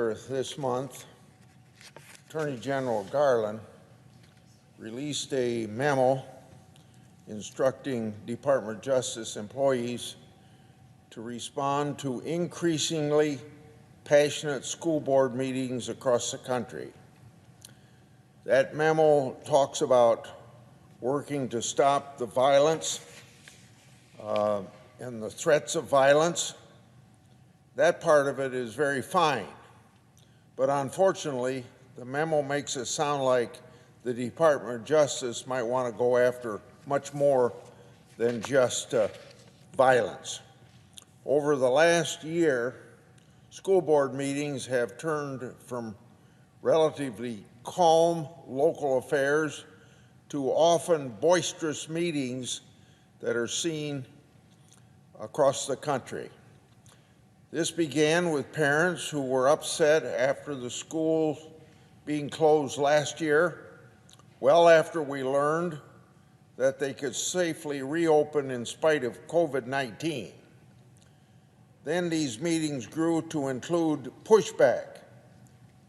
Earlier this month, Attorney General Garland released a memo instructing Department of Justice employees to respond to increasingly passionate school board meetings across the country. That memo talks about working to stop the violence and the threats of violence. That part of it is very fine, but unfortunately, the memo makes it sound like the Department of Justice might want to go after much more than just violence. Over the last year, school board meetings have turned from relatively calm local affairs to often boisterous meetings that are seen across the country. This began with parents who were upset after the schools being closed last year, well after we learned that they could safely reopen in spite of COVID-19. Then these meetings grew to include pushback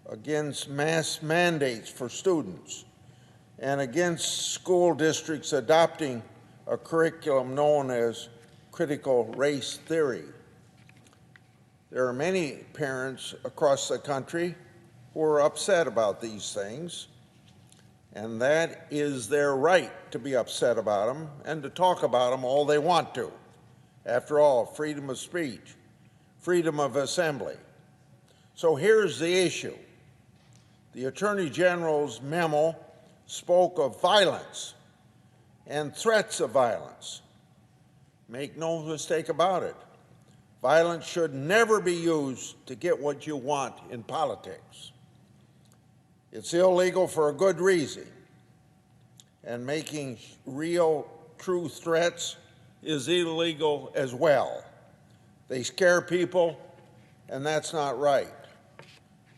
against mass mandates for students and against school districts adopting a curriculum known as critical race theory. There are many parents across the country who are upset about these things, and that is their right to be upset about them and to talk about them all they want to. After all, freedom of speech, freedom of assembly. So here's the issue. The Attorney General's memo spoke of violence and threats of violence. Make no mistake about it. Violence should never be used to get what you want in politics. It's illegal for a good reason, and making real, true threats is illegal as well. They scare people, and that's not right.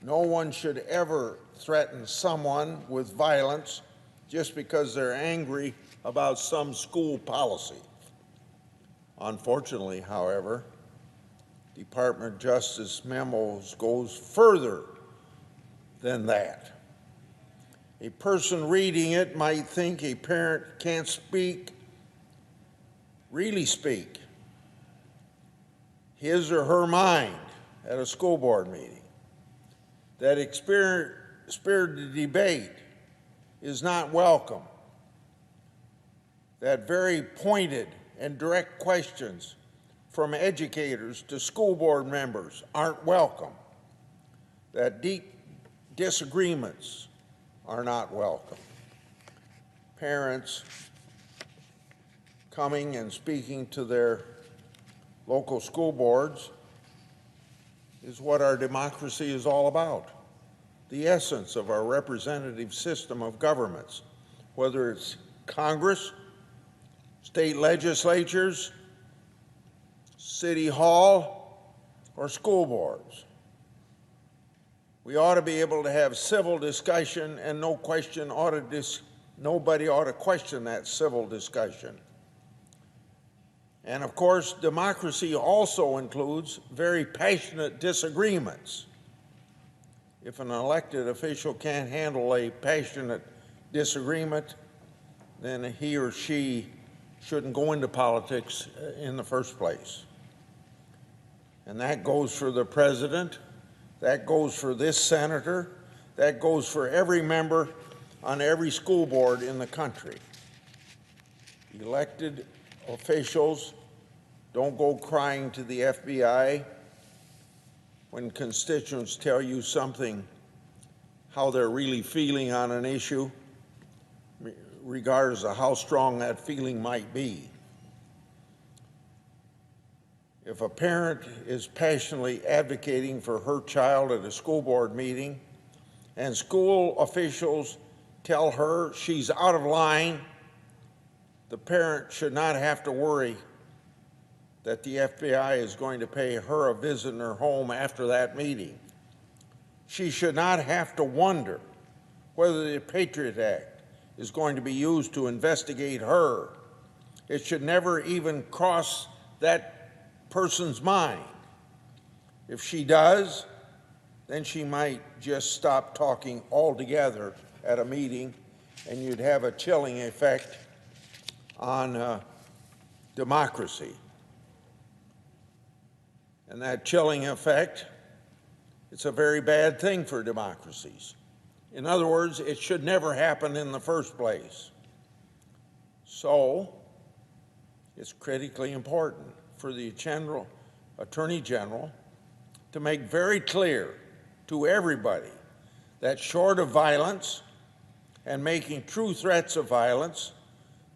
No one should ever threaten someone with violence just because they're angry about some school policy. Unfortunately, however, Department of Justice memos goes further than that. A person reading it might think a parent can't really speak his or her mind at a school board meeting. That spirited debate is not welcome. That very pointed and direct questions from educators to school board members aren't welcome. That deep disagreements are not welcome. Parents coming and speaking to their local school boards is what our democracy is all about. The essence of our representative system of governments, whether it's Congress, state legislatures, City Hall, or school boards. We ought to be able to have civil discussion, and nobody ought to question that civil discussion. And of course, democracy also includes very passionate disagreements. If an elected official can't handle a passionate disagreement, then he or she shouldn't go into politics in the first place. And that goes for the president, that goes for this senator, that goes for every member on every school board in the country. Elected officials don't go crying to the FBI when constituents tell you something, how they're really feeling on an issue, regardless of how strong that feeling might be. If a parent is passionately advocating for her child at a school board meeting and school officials tell her she's out of line, the parent should not have to worry that the FBI is going to pay her a visit in her home after that meeting. She should not have to wonder whether the Patriot Act is going to be used to investigate her. It should never even cross that person's mind. If she does, then she might just stop talking altogether at a meeting, and you'd have a chilling effect on democracy. And that chilling effect, it's a very bad thing for democracies. In other words, it should never happen in the first place. So, it's critically important for the Attorney General to make very clear to everybody that short of violence and making true threats of violence,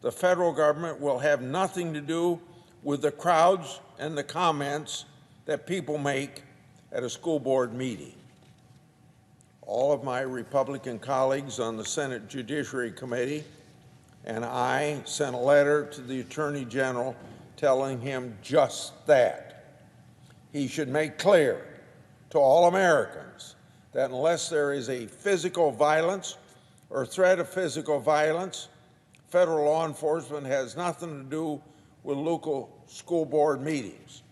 the federal government will have nothing to do with the crowds and the comments that people make at a school board meeting. All of my Republican colleagues on the Senate Judiciary Committee and I sent a letter to the Attorney General telling him just that. He should make clear to all Americans that unless there is a physical violence or threat of physical violence, federal law enforcement has nothing to do with local school board meetings.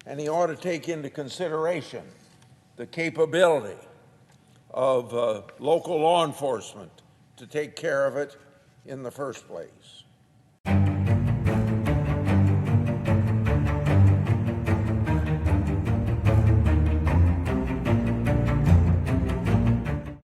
And he ought to take into consideration the capability of local law enforcement to take care of it in the first place.